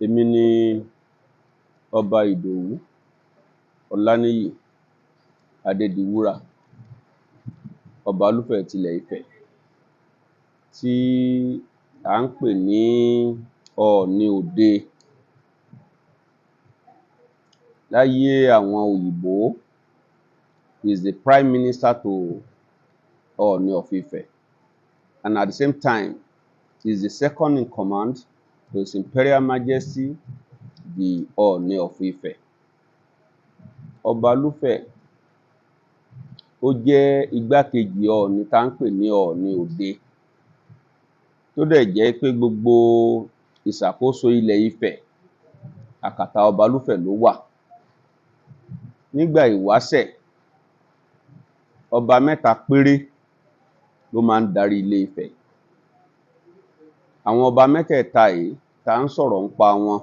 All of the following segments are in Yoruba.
Èmi ni Ọba Ìdòwú Ọláníyì Adédiwúrà, Ọba Olúfẹ̀ tilẹ̀ Ifẹ̀, tí à ń pè ní Ọọ̀ni Òde. Láyé àwọn òyìnbó, he is the Prime Minister to Ọọ̀ni of Ifẹ̀, and at the same time, he is the second in command to His Imperial Majesty, the Ọọ̀ni of Ifẹ̀. Ọba Olúfẹ̀ ó jẹ́ igbákejì Ọọ̀ni tá ń pè ní Ọọ̀ni Òde, tó dẹ̀ jẹ́ pé gbogbo ìṣàkóso ilẹ̀ Ifẹ̀ àkàtà Ọba Olúfẹ̀ ló wà. Nígbà ìwáṣẹ̀, ọba mẹ́ta péré ló máa ń darí ilé Ifẹ̀. Àwọn ọba mẹ́tẹ̀ẹ̀ta yìí tá ń sọ̀rọ̀ nípa wọn,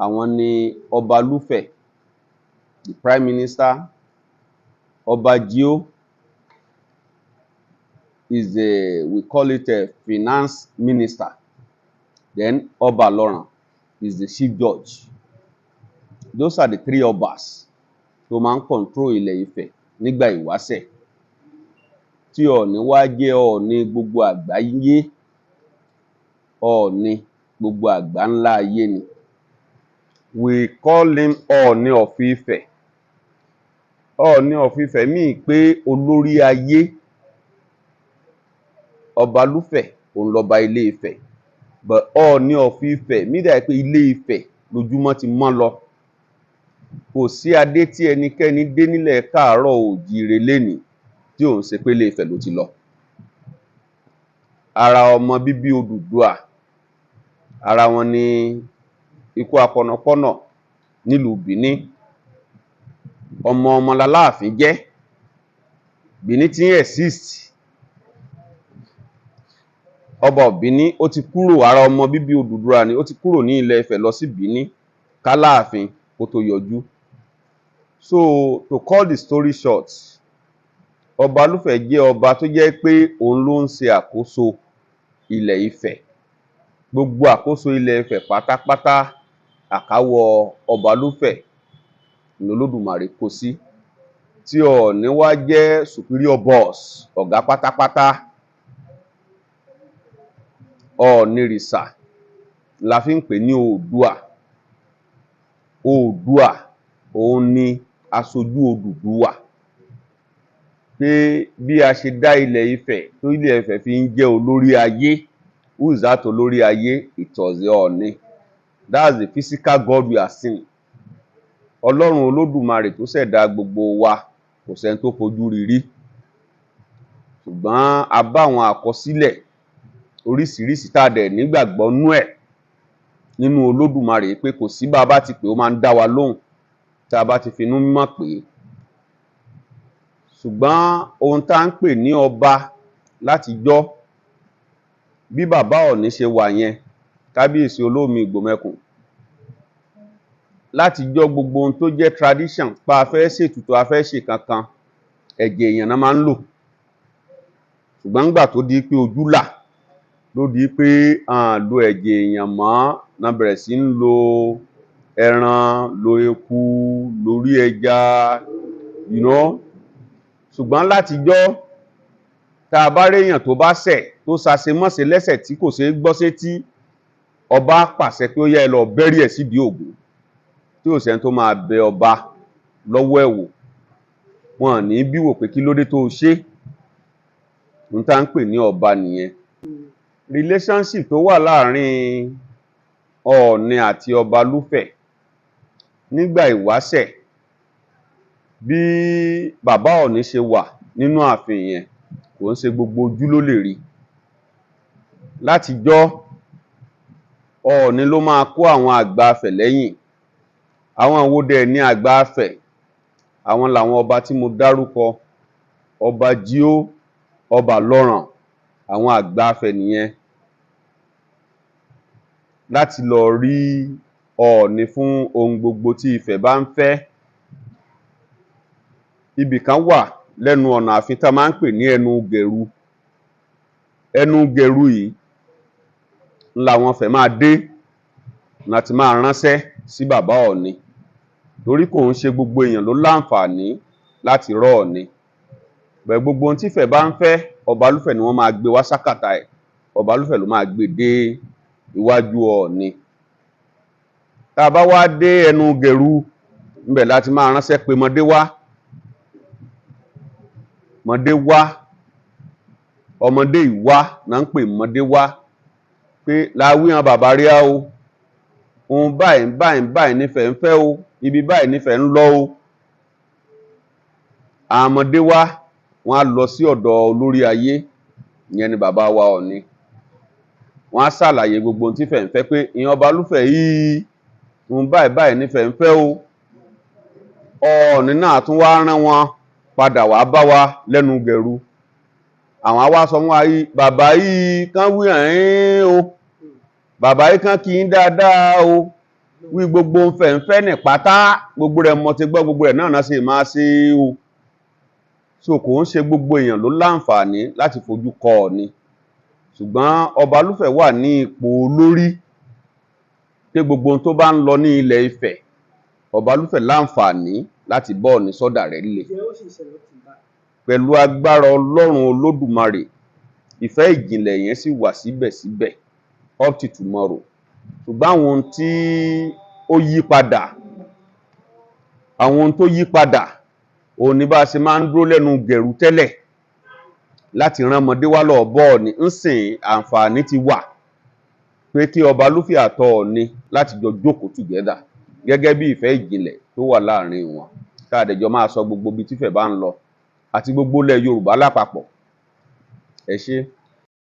àwọn ni Ọba Lúfẹ̀, the Prime Minister. Ọba Jíó is we call it a Finance Minister. Then Ọba Ìlọràn is the Chief Judge. Those are the three Ọbas tó máa ń control ilẹ̀ Ifẹ̀ nígbà ìwáṣẹ̀. Tí Ọọ̀ni wá jẹ́ Ọọ̀ni gbogbo àgbáyé, Ọọ̀ni gbogbo àgbáńlá ayé ni. We call him Ọọ̀ni of Ifẹ̀. Ọọ̀ni of Ifẹ̀ mean pé olórí ayé. Ọba Lúfẹ̀ òun lọba ilé Ifẹ̀, but Ọọ̀ni of Ifẹ̀ mean that pé ilé Ifẹ̀ lójúmọ́ ti mọ́ lọ. Kò sí adé tí ẹnikẹ́ni dé nílẹ̀ káàárọ̀ oòjíire lénìí tí ò ń ṣe pé ilé Ifẹ̀ ló ti lọ. Ara ọmọ bíbí Odùduwà, ara wọn ni ikú apọnàpọ́nà nílùú Bìní. Ọmọ l'Aláàfin jẹ́. Bìní tí ń exist. Ọba of Bìní ó ti kúrò, ara ọmọ bíbí Odùduwà ni, ó ti kúrò ní ilẹ̀ Ifẹ̀ lọ sí Bìní k'Áláàfin kó tó yọjú. So, to call the story short, Ọba Lúfẹ̀ jẹ́ ọba tó jẹ́ pé òun ló ń ṣe àkóso ilẹ̀ Ifẹ̀. Gbogbo àkóso ilẹ̀ Ifẹ̀ pátápátá àkáwọ́ Ọba Lúfẹ̀ ni Olódùmarè kó sí. Tí Ọọ̀ni wá jẹ́ superior boss, ọ̀gá pátápátá. Ọọ̀nirìṣà la fi ń pè ní Oòduà. Oòduà òun ni aṣojú Odùduwà. Pé bí a ṣe dá ilẹ̀ Ifẹ̀ tó ilẹ̀ Ifẹ̀ fi ń jẹ́ olórí ayé, who is that olórí ayé? It was the Ọọ̀ni. That's the physical God we are seeing. Ọlọ́run Olódùmarè tó ṣẹ̀dá gbogbo wa, kò sẹ́ni tó fojú rí rí. Ṣùgbọ́n a bá àwọn àkọsílẹ̀ oríṣiríṣi tá a dẹ̀ nígbàgbọ́ nú ẹ̀ nínú Olódùmarè pé kò sí bá a bá ti pè ó máa ń dá wa lóhùn tá a bá ti finú mímọ́ pè é. Ṣùgbọ́n ohun tá ń pè ní ọba látijọ́, bí bàbá Ọọ̀ni ṣe wà yẹn, Kábíyèsí Olómi Ìgbòmẹ̀kùn, látijọ́ gbogbo ohun tó jẹ́ tradition pa a fẹ́ ṣètùtù, a fẹ́ ṣe kankan, ẹ̀jẹ̀ èèyàn náà máa ń lò. Ṣùgbọ́n nígbà tó di pé ojú là, ló di pé lo ẹ̀jẹ̀ èèyàn mọ́, náà bẹ̀rẹ̀ sí ń lo ẹran, lo eku, lórí ẹja, you know. Ṣùgbọ́n látijọ́ tá a bá réèyàn tó bá ṣẹ̀, tó ṣàṣemọ́ṣe lẹ́sẹ̀ tí kò ṣeé gbọ́ sétí, ọba pàṣẹ pé ó yá ẹ lọ bẹ́rí ẹ̀ sídìí Ògún, tí ò sẹ́ni tó máa bẹ ọba lọ́wọ́ ẹ̀ wò. Wọn ò ní bí wò pé kí ló dé tó o ṣe. Ohun tá ń pè ní ọba nìyẹn. Relationship tó wà láàrin Ọọ̀ni àti Ọba Lúfẹ̀ nígbà ìwáṣẹ̀, bí bàbá Ọọ̀ni ṣe wà nínú ààfin yẹn, kò ń ṣe gbogbo ojú ló lè rí. Látijọ́, Ọọ̀ni ló máa kó àwọn àgbà Ifẹ̀ lẹ́yìn. Àwọn wo dẹ̀ ní àgbà Ifẹ̀? Àwọn làwọn ọba tí mo dárúkọ, Ọba Jíó, Ọba Ìlọràn, àwọn àgbà Ifẹ̀ nìyẹn. Láti lọ rí Ọọ̀ni fún ohun gbogbo tí Ifẹ̀ bá ń fẹ́. Ibì kan wà lẹ́nu ọ̀nà ààfin tá máa ń pè ní ẹnu gẹ̀rú. Ẹnu gẹ̀rú yìí làwọn Ifẹ̀ máa dé láti máa ránṣẹ́ sí bàbá Ọọ̀ni torí kò ń ṣe gbogbo èèyàn ló láǹfààní láti rọ́ Ọọ̀ni bẹ́ẹ̀ gbogbo ohun tífẹ̀ bá ń fẹ́ Ọbalúfẹ̀ ni wọ́n máa gbé wá sákàtà ẹ̀ Ọbalúfẹ̀ ló máa gbé dé iwájú Ọọ̀ni tá a bá wá dé ẹnu gẹ̀rú ńbẹ̀ láti máa ránṣẹ́ pé mọdé wá ọmọdé ìwá náà ń pè mọdé wá pé láwíhan bàbá rí á o ohun báyìí báyìí báyìí nífẹ̀ẹ́ ń fẹ́ o ibi báyìí nífẹ̀ẹ́ ń lọ o àwọn ọmọdé wá wọ́n á lọ sí ọ̀dọ̀ olórí ayé ìyẹn ni bàbá wa Ọọ̀ni wọ́n á ṣàlàyé gbogbo ohun tífẹ̀ ń fẹ́ pé ìyẹn Ọbalúfẹ̀ yìí ohun báyìí báyìí nífẹ̀ẹ́ ń fẹ́ o Ọọ̀ni náà tún wá rán wọn padà wá bá wa lẹ́nu gẹ̀rú àwọn á wá sọ fún wa yìí bàbá yìí kán wí hàn o bàbá yìí kán kí n dáadáa o wí gbogbo ń fẹ́ ní pátá gbogbo rẹ̀ mo ti gbọ́ gbogbo rẹ̀ náà sì máa ṣe o so kò ń ṣe gbogbo èèyàn ló láǹfààní láti fojú kọ Ọọ̀ni ṣùgbọ́n Ọbalúfẹ̀ wà ní ipò olórí pé gbogbo ohun tó bá ń lọ ní ilẹ̀ Ifẹ̀ Ọbalúfẹ̀ láǹfààní láti bá Ọọ̀ni sọ́dà rẹ̀ lè pẹ̀lú agbára Ọlọ́run Olódùmarè ìfẹ́ ìjìnlẹ̀ yẹn sì wà síbẹ̀síbẹ̀ up to tomorrow ṣùgbọ́n àwọn ohun tí ó yí padà àwọn ohun tó yí padà òun ni bá a ṣe máa ń dúró lẹ́nu gẹ̀rú tẹ́lẹ̀ láti rán ọmọdé wá lọ́ọ́ bọ́ Ọọ̀ni ń sìn àǹfààní ti wà pé kí Ọbalúfẹ̀ àti Ọọ̀ni láti jọ jókòó together gẹ́gẹ́ bí ìfẹ́ ìjìnlẹ̀ tó wà láàrin wọn káàdẹ̀jọ máa sọ gbogbo ibi tífẹ̀ bá ń lọ àti gbogbo ilẹ̀ Yorùbá lápapọ̀ ẹ ṣé.